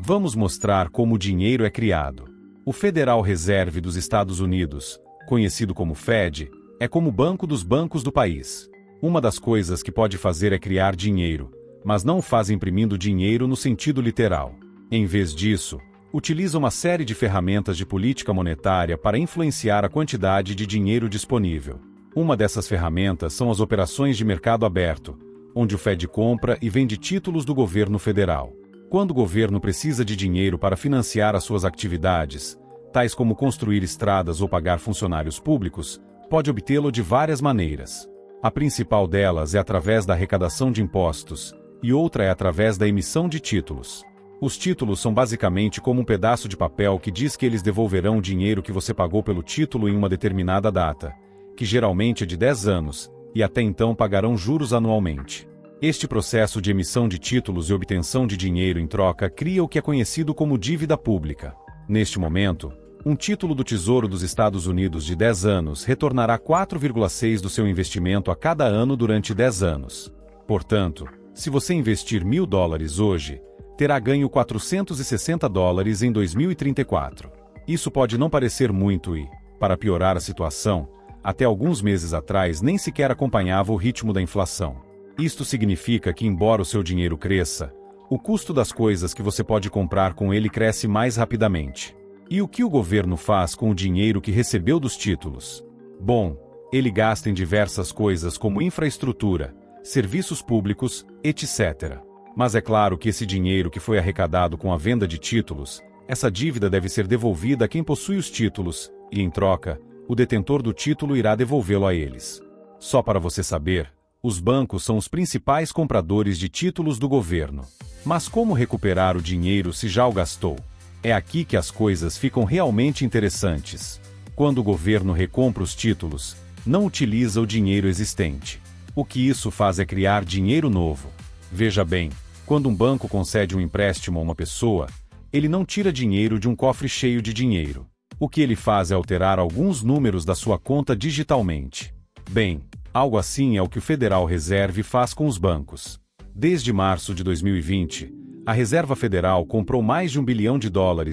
Vamos mostrar como o dinheiro é criado. O Federal Reserve dos Estados Unidos, conhecido como Fed, é como o banco dos bancos do país. Uma das coisas que pode fazer é criar dinheiro, mas não o faz imprimindo dinheiro no sentido literal. Em vez disso, utiliza uma série de ferramentas de política monetária para influenciar a quantidade de dinheiro disponível. Uma dessas ferramentas são as operações de mercado aberto, onde o Fed compra e vende títulos do governo federal. Quando o governo precisa de dinheiro para financiar as suas atividades, tais como construir estradas ou pagar funcionários públicos, pode obtê-lo de várias maneiras. A principal delas é através da arrecadação de impostos, e outra é através da emissão de títulos. Os títulos são basicamente como um pedaço de papel que diz que eles devolverão o dinheiro que você pagou pelo título em uma determinada data, que geralmente é de 10 anos, e até então pagarão juros anualmente. Este processo de emissão de títulos e obtenção de dinheiro em troca cria o que é conhecido como dívida pública. Neste momento, um título do Tesouro dos Estados Unidos de 10 anos retornará 4,6% do seu investimento a cada ano durante 10 anos. Portanto, se você investir $1.000 hoje, terá ganho $460 em 2034. Isso pode não parecer muito e, para piorar a situação, até alguns meses atrás nem sequer acompanhava o ritmo da inflação. Isto significa que, embora o seu dinheiro cresça, o custo das coisas que você pode comprar com ele cresce mais rapidamente. E o que o governo faz com o dinheiro que recebeu dos títulos? Bom, ele gasta em diversas coisas como infraestrutura, serviços públicos, etc. Mas é claro que esse dinheiro que foi arrecadado com a venda de títulos, essa dívida deve ser devolvida a quem possui os títulos, e em troca, o detentor do título irá devolvê-lo a eles. Só para você saber, os bancos são os principais compradores de títulos do governo. Mas como recuperar o dinheiro se já o gastou? É aqui que as coisas ficam realmente interessantes. Quando o governo recompra os títulos, não utiliza o dinheiro existente. O que isso faz é criar dinheiro novo. Veja bem, quando um banco concede um empréstimo a uma pessoa, ele não tira dinheiro de um cofre cheio de dinheiro. O que ele faz é alterar alguns números da sua conta digitalmente. Bem, algo assim é o que o Federal Reserve faz com os bancos. Desde março de 2020, a Reserva Federal comprou mais de $1 bilhão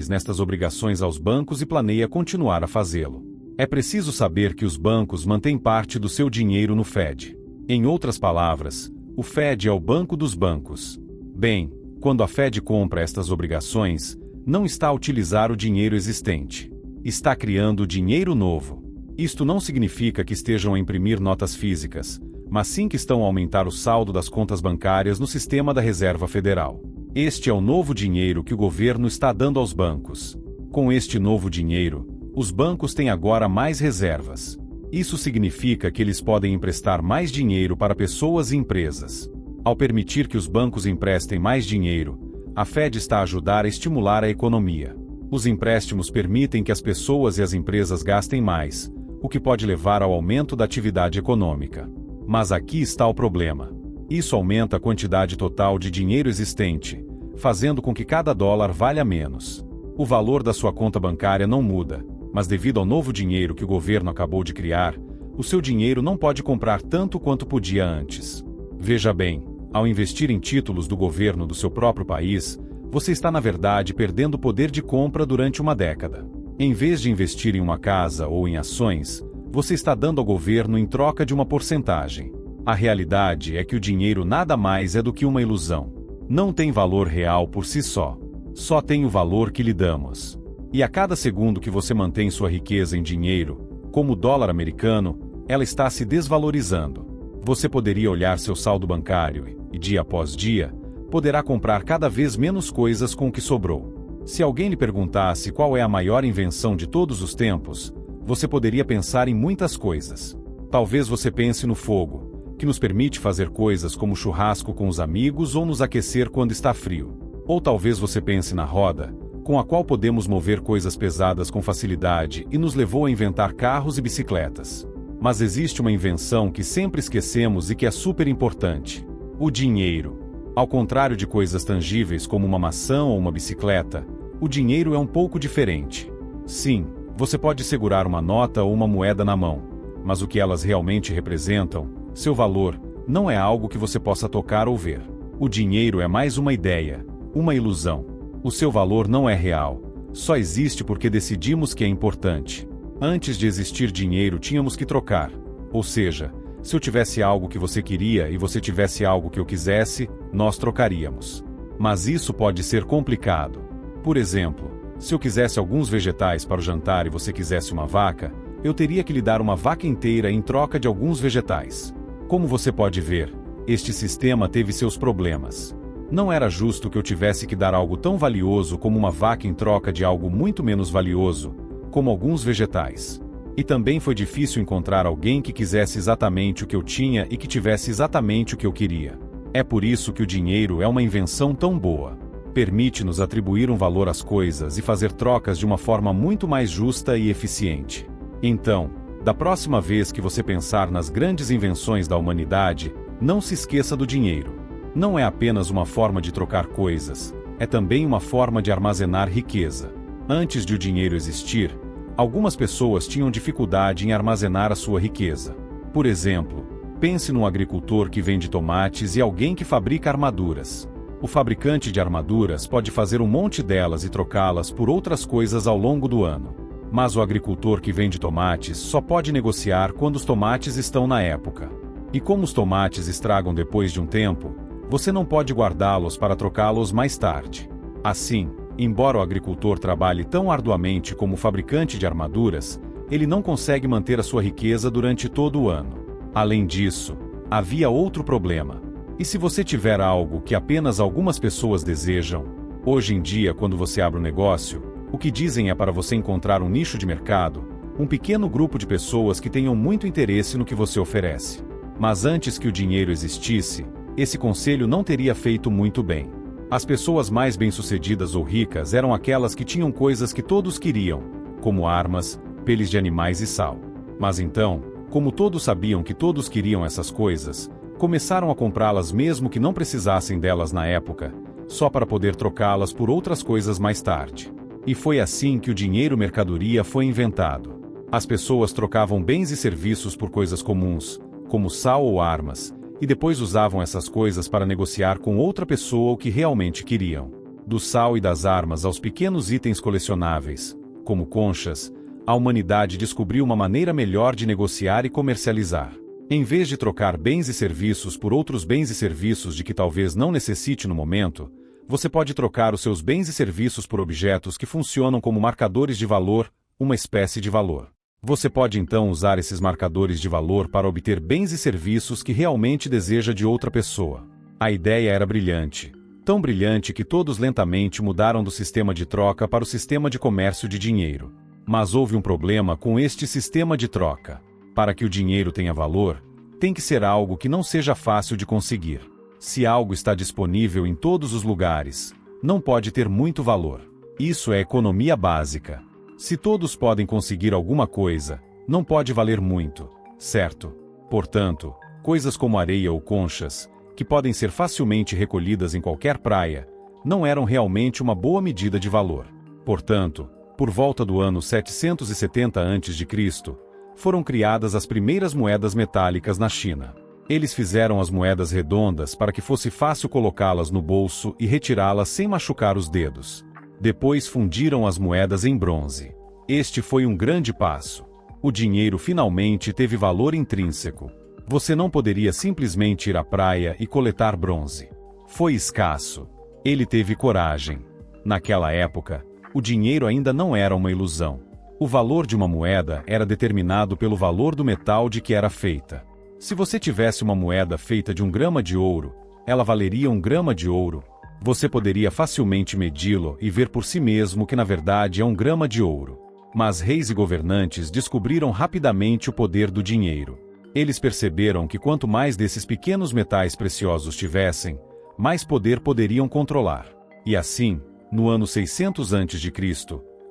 nestas obrigações aos bancos e planeia continuar a fazê-lo. É preciso saber que os bancos mantêm parte do seu dinheiro no Fed. Em outras palavras, o Fed é o banco dos bancos. Bem, quando a Fed compra estas obrigações, não está a utilizar o dinheiro existente. Está criando dinheiro novo. Isto não significa que estejam a imprimir notas físicas, mas sim que estão a aumentar o saldo das contas bancárias no sistema da Reserva Federal. Este é o novo dinheiro que o governo está dando aos bancos. Com este novo dinheiro, os bancos têm agora mais reservas. Isso significa que eles podem emprestar mais dinheiro para pessoas e empresas. Ao permitir que os bancos emprestem mais dinheiro, a Fed está a ajudar a estimular a economia. Os empréstimos permitem que as pessoas e as empresas gastem mais, o que pode levar ao aumento da atividade econômica. Mas aqui está o problema. Isso aumenta a quantidade total de dinheiro existente, fazendo com que cada dólar valha menos. O valor da sua conta bancária não muda, mas devido ao novo dinheiro que o governo acabou de criar, o seu dinheiro não pode comprar tanto quanto podia antes. Veja bem, ao investir em títulos do governo do seu próprio país, você está na verdade perdendo o poder de compra durante uma década. Em vez de investir em uma casa ou em ações, você está dando ao governo em troca de uma porcentagem. A realidade é que o dinheiro nada mais é do que uma ilusão. Não tem valor real por si só. Só tem o valor que lhe damos. E a cada segundo que você mantém sua riqueza em dinheiro, como o dólar americano, ela está se desvalorizando. Você poderia olhar seu saldo bancário e, dia após dia, poderá comprar cada vez menos coisas com o que sobrou. Se alguém lhe perguntasse qual é a maior invenção de todos os tempos, você poderia pensar em muitas coisas. Talvez você pense no fogo, que nos permite fazer coisas como churrasco com os amigos ou nos aquecer quando está frio. Ou talvez você pense na roda, com a qual podemos mover coisas pesadas com facilidade e nos levou a inventar carros e bicicletas. Mas existe uma invenção que sempre esquecemos e que é super importante: o dinheiro. Ao contrário de coisas tangíveis como uma maçã ou uma bicicleta, o dinheiro é um pouco diferente. Sim, você pode segurar uma nota ou uma moeda na mão, mas o que elas realmente representam, seu valor, não é algo que você possa tocar ou ver. O dinheiro é mais uma ideia, uma ilusão. O seu valor não é real, só existe porque decidimos que é importante. Antes de existir dinheiro tínhamos que trocar, ou seja, se eu tivesse algo que você queria e você tivesse algo que eu quisesse, nós trocaríamos. Mas isso pode ser complicado. Por exemplo, se eu quisesse alguns vegetais para o jantar e você quisesse uma vaca, eu teria que lhe dar uma vaca inteira em troca de alguns vegetais. Como você pode ver, este sistema teve seus problemas. Não era justo que eu tivesse que dar algo tão valioso como uma vaca em troca de algo muito menos valioso, como alguns vegetais. E também foi difícil encontrar alguém que quisesse exatamente o que eu tinha e que tivesse exatamente o que eu queria. É por isso que o dinheiro é uma invenção tão boa. Permite-nos atribuir um valor às coisas e fazer trocas de uma forma muito mais justa e eficiente. Então, da próxima vez que você pensar nas grandes invenções da humanidade, não se esqueça do dinheiro. Não é apenas uma forma de trocar coisas, é também uma forma de armazenar riqueza. Antes de o dinheiro existir, algumas pessoas tinham dificuldade em armazenar a sua riqueza. Por exemplo, pense num agricultor que vende tomates e alguém que fabrica armaduras. O fabricante de armaduras pode fazer um monte delas e trocá-las por outras coisas ao longo do ano. Mas o agricultor que vende tomates só pode negociar quando os tomates estão na época. E como os tomates estragam depois de um tempo, você não pode guardá-los para trocá-los mais tarde. Assim, embora o agricultor trabalhe tão arduamente como o fabricante de armaduras, ele não consegue manter a sua riqueza durante todo o ano. Além disso, havia outro problema. E se você tiver algo que apenas algumas pessoas desejam? Hoje em dia, quando você abre um negócio, o que dizem é para você encontrar um nicho de mercado, um pequeno grupo de pessoas que tenham muito interesse no que você oferece. Mas antes que o dinheiro existisse, esse conselho não teria feito muito bem. As pessoas mais bem-sucedidas ou ricas eram aquelas que tinham coisas que todos queriam, como armas, peles de animais e sal. Mas então, como todos sabiam que todos queriam essas coisas, começaram a comprá-las mesmo que não precisassem delas na época, só para poder trocá-las por outras coisas mais tarde. E foi assim que o dinheiro-mercadoria foi inventado. As pessoas trocavam bens e serviços por coisas comuns, como sal ou armas, e depois usavam essas coisas para negociar com outra pessoa o que realmente queriam. Do sal e das armas aos pequenos itens colecionáveis, como conchas, a humanidade descobriu uma maneira melhor de negociar e comercializar. Em vez de trocar bens e serviços por outros bens e serviços de que talvez não necessite no momento, você pode trocar os seus bens e serviços por objetos que funcionam como marcadores de valor, uma espécie de valor. Você pode então usar esses marcadores de valor para obter bens e serviços que realmente deseja de outra pessoa. A ideia era brilhante. Tão brilhante que todos lentamente mudaram do sistema de troca para o sistema de comércio de dinheiro. Mas houve um problema com este sistema de troca. Para que o dinheiro tenha valor, tem que ser algo que não seja fácil de conseguir. Se algo está disponível em todos os lugares, não pode ter muito valor. Isso é economia básica. Se todos podem conseguir alguma coisa, não pode valer muito, certo? Portanto, coisas como areia ou conchas, que podem ser facilmente recolhidas em qualquer praia, não eram realmente uma boa medida de valor. Portanto, por volta do ano 770 a.C., foram criadas as primeiras moedas metálicas na China. Eles fizeram as moedas redondas para que fosse fácil colocá-las no bolso e retirá-las sem machucar os dedos. Depois fundiram as moedas em bronze. Este foi um grande passo. O dinheiro finalmente teve valor intrínseco. Você não poderia simplesmente ir à praia e coletar bronze. Foi escasso. Ele teve coragem. Naquela época, o dinheiro ainda não era uma ilusão. O valor de uma moeda era determinado pelo valor do metal de que era feita. Se você tivesse uma moeda feita de 1 grama de ouro, ela valeria 1 grama de ouro. Você poderia facilmente medi-lo e ver por si mesmo que na verdade é 1 grama de ouro. Mas reis e governantes descobriram rapidamente o poder do dinheiro. Eles perceberam que quanto mais desses pequenos metais preciosos tivessem, mais poder poderiam controlar. E assim, no ano 600 a.C.,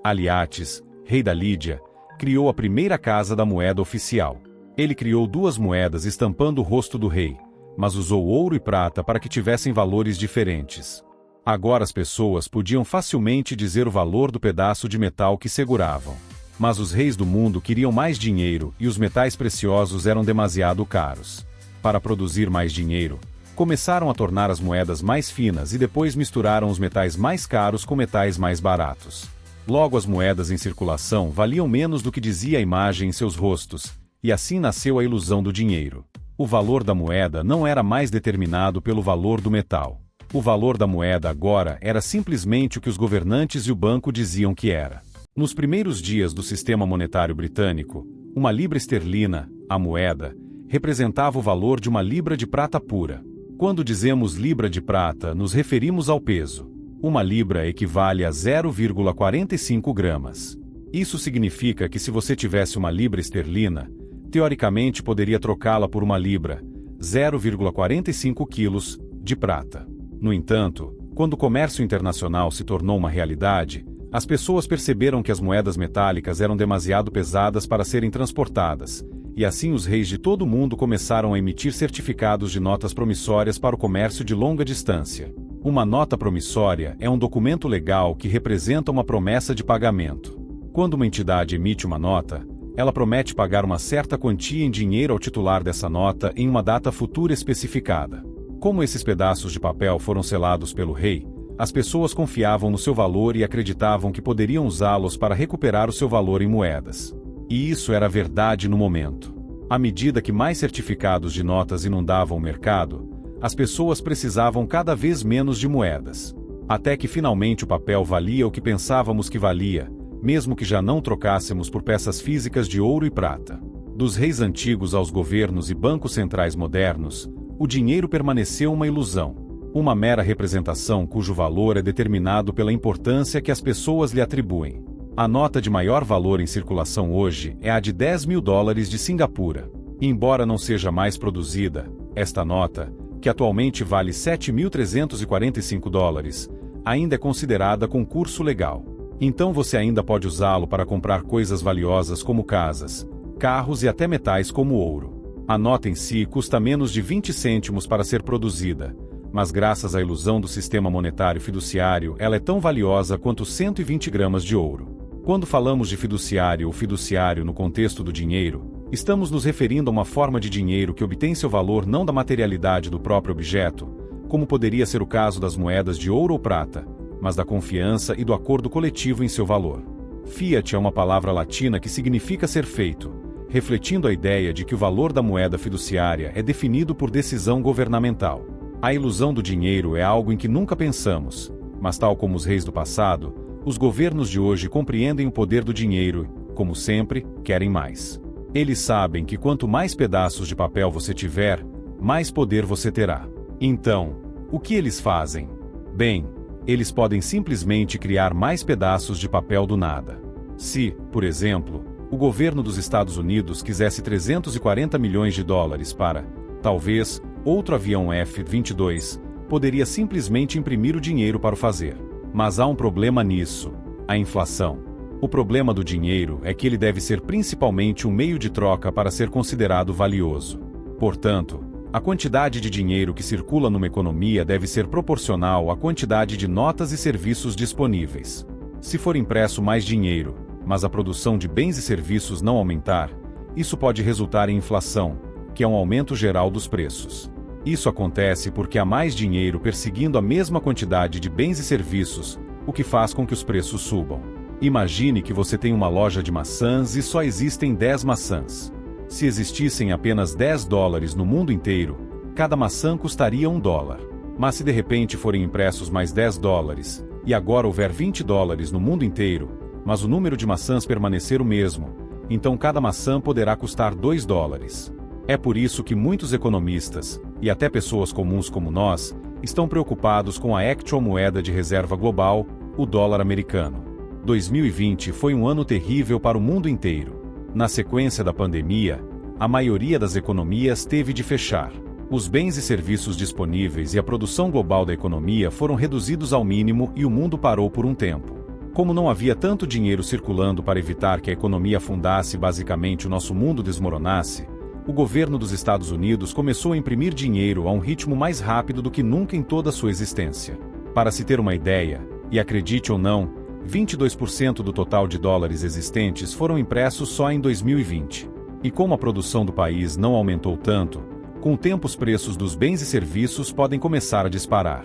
Aliates, rei da Lídia, criou a primeira casa da moeda oficial. Ele criou 2 moedas estampando o rosto do rei, mas usou ouro e prata para que tivessem valores diferentes. Agora as pessoas podiam facilmente dizer o valor do pedaço de metal que seguravam. Mas os reis do mundo queriam mais dinheiro e os metais preciosos eram demasiado caros. Para produzir mais dinheiro, Começaram a tornar as moedas mais finas e depois misturaram os metais mais caros com metais mais baratos. Logo as moedas em circulação valiam menos do que dizia a imagem em seus rostos, e assim nasceu a ilusão do dinheiro. O valor da moeda não era mais determinado pelo valor do metal. O valor da moeda agora era simplesmente o que os governantes e o banco diziam que era. Nos primeiros dias do sistema monetário britânico, uma libra esterlina, a moeda, representava o valor de uma libra de prata pura. Quando dizemos libra de prata, nos referimos ao peso. Uma libra equivale a 0,45 gramas. Isso significa que se você tivesse uma libra esterlina, teoricamente poderia trocá-la por uma libra, 0,45 quilos, de prata. No entanto, quando o comércio internacional se tornou uma realidade, as pessoas perceberam que as moedas metálicas eram demasiado pesadas para serem transportadas, e assim os reis de todo o mundo começaram a emitir certificados de notas promissórias para o comércio de longa distância. Uma nota promissória é um documento legal que representa uma promessa de pagamento. Quando uma entidade emite uma nota, ela promete pagar uma certa quantia em dinheiro ao titular dessa nota em uma data futura especificada. Como esses pedaços de papel foram selados pelo rei, as pessoas confiavam no seu valor e acreditavam que poderiam usá-los para recuperar o seu valor em moedas. E isso era verdade no momento. À medida que mais certificados de notas inundavam o mercado, as pessoas precisavam cada vez menos de moedas. Até que finalmente o papel valia o que pensávamos que valia, mesmo que já não trocássemos por peças físicas de ouro e prata. Dos reis antigos aos governos e bancos centrais modernos, o dinheiro permaneceu uma ilusão. Uma mera representação cujo valor é determinado pela importância que as pessoas lhe atribuem. A nota de maior valor em circulação hoje é a de 10 mil dólares de Singapura. Embora não seja mais produzida, esta nota, que atualmente vale 7.345 dólares, ainda é considerada com curso legal. Então você ainda pode usá-lo para comprar coisas valiosas como casas, carros e até metais como ouro. A nota em si custa menos de 20 cêntimos para ser produzida, mas graças à ilusão do sistema monetário fiduciário ela é tão valiosa quanto 120 gramas de ouro. Quando falamos de fiduciário ou fiduciário no contexto do dinheiro, estamos nos referindo a uma forma de dinheiro que obtém seu valor não da materialidade do próprio objeto, como poderia ser o caso das moedas de ouro ou prata, mas da confiança e do acordo coletivo em seu valor. Fiat é uma palavra latina que significa ser feito, refletindo a ideia de que o valor da moeda fiduciária é definido por decisão governamental. A ilusão do dinheiro é algo em que nunca pensamos, mas tal como os reis do passado, os governos de hoje compreendem o poder do dinheiro e, como sempre, querem mais. Eles sabem que quanto mais pedaços de papel você tiver, mais poder você terá. Então, o que eles fazem? Bem, eles podem simplesmente criar mais pedaços de papel do nada. Se, por exemplo, o governo dos Estados Unidos quisesse 340 milhões de dólares para, talvez, outro avião F-22, poderia simplesmente imprimir o dinheiro para o fazer. Mas há um problema nisso: a inflação. O problema do dinheiro é que ele deve ser principalmente um meio de troca para ser considerado valioso. Portanto, a quantidade de dinheiro que circula numa economia deve ser proporcional à quantidade de notas e serviços disponíveis. Se for impresso mais dinheiro, mas a produção de bens e serviços não aumentar, isso pode resultar em inflação, que é um aumento geral dos preços. Isso acontece porque há mais dinheiro perseguindo a mesma quantidade de bens e serviços, o que faz com que os preços subam. Imagine que você tem uma loja de maçãs e só existem 10 maçãs. Se existissem apenas 10 dólares no mundo inteiro, cada maçã custaria $1. Mas se de repente forem impressos mais 10 dólares, e agora houver 20 dólares no mundo inteiro, mas o número de maçãs permanecer o mesmo, então cada maçã poderá custar 2 dólares. É por isso que muitos economistas, e até pessoas comuns como nós, estão preocupados com a actual moeda de reserva global, o dólar americano. 2020 foi um ano terrível para o mundo inteiro. Na sequência da pandemia, a maioria das economias teve de fechar. Os bens e serviços disponíveis e a produção global da economia foram reduzidos ao mínimo e o mundo parou por um tempo. Como não havia tanto dinheiro circulando para evitar que a economia afundasse e basicamente o nosso mundo desmoronasse, o governo dos Estados Unidos começou a imprimir dinheiro a um ritmo mais rápido do que nunca em toda a sua existência. Para se ter uma ideia, e acredite ou não, 22% do total de dólares existentes foram impressos só em 2020. E como a produção do país não aumentou tanto, Com o tempo, os preços dos bens e serviços podem começar a disparar.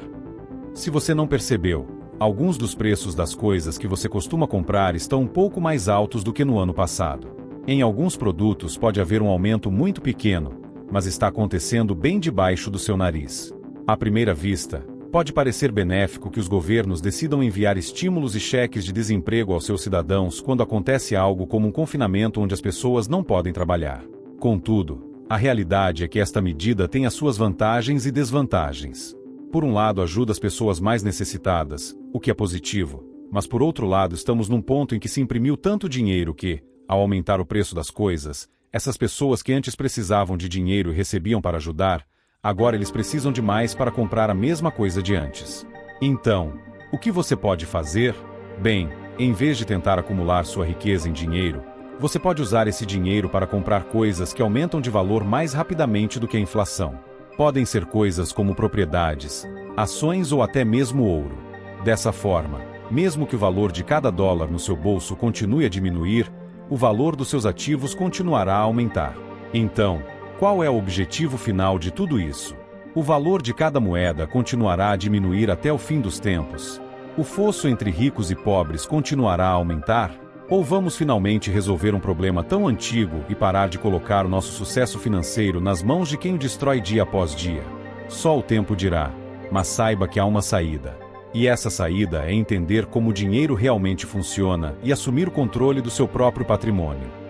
Se você não percebeu, alguns dos preços das coisas que você costuma comprar estão um pouco mais altos do que no ano passado. Em alguns produtos pode haver um aumento muito pequeno, mas está acontecendo bem debaixo do seu nariz. À primeira vista, pode parecer benéfico que os governos decidam enviar estímulos e cheques de desemprego aos seus cidadãos quando acontece algo como um confinamento onde as pessoas não podem trabalhar. Contudo, a realidade é que esta medida tem as suas vantagens e desvantagens. Por um lado, ajuda as pessoas mais necessitadas, o que é positivo, mas por outro lado, estamos num ponto em que se imprimiu tanto dinheiro que, ao aumentar o preço das coisas, essas pessoas que antes precisavam de dinheiro e recebiam para ajudar, agora eles precisam de mais para comprar a mesma coisa de antes. Então, o que você pode fazer? Bem, em vez de tentar acumular sua riqueza em dinheiro, você pode usar esse dinheiro para comprar coisas que aumentam de valor mais rapidamente do que a inflação. Podem ser coisas como propriedades, ações ou até mesmo ouro. Dessa forma, mesmo que o valor de cada dólar no seu bolso continue a diminuir, o valor dos seus ativos continuará a aumentar. Então, qual é o objetivo final de tudo isso? O valor de cada moeda continuará a diminuir até o fim dos tempos. O fosso entre ricos e pobres continuará a aumentar? Ou vamos finalmente resolver um problema tão antigo e parar de colocar o nosso sucesso financeiro nas mãos de quem o destrói dia após dia? Só o tempo dirá, mas saiba que há uma saída. E essa saída é entender como o dinheiro realmente funciona e assumir o controle do seu próprio patrimônio.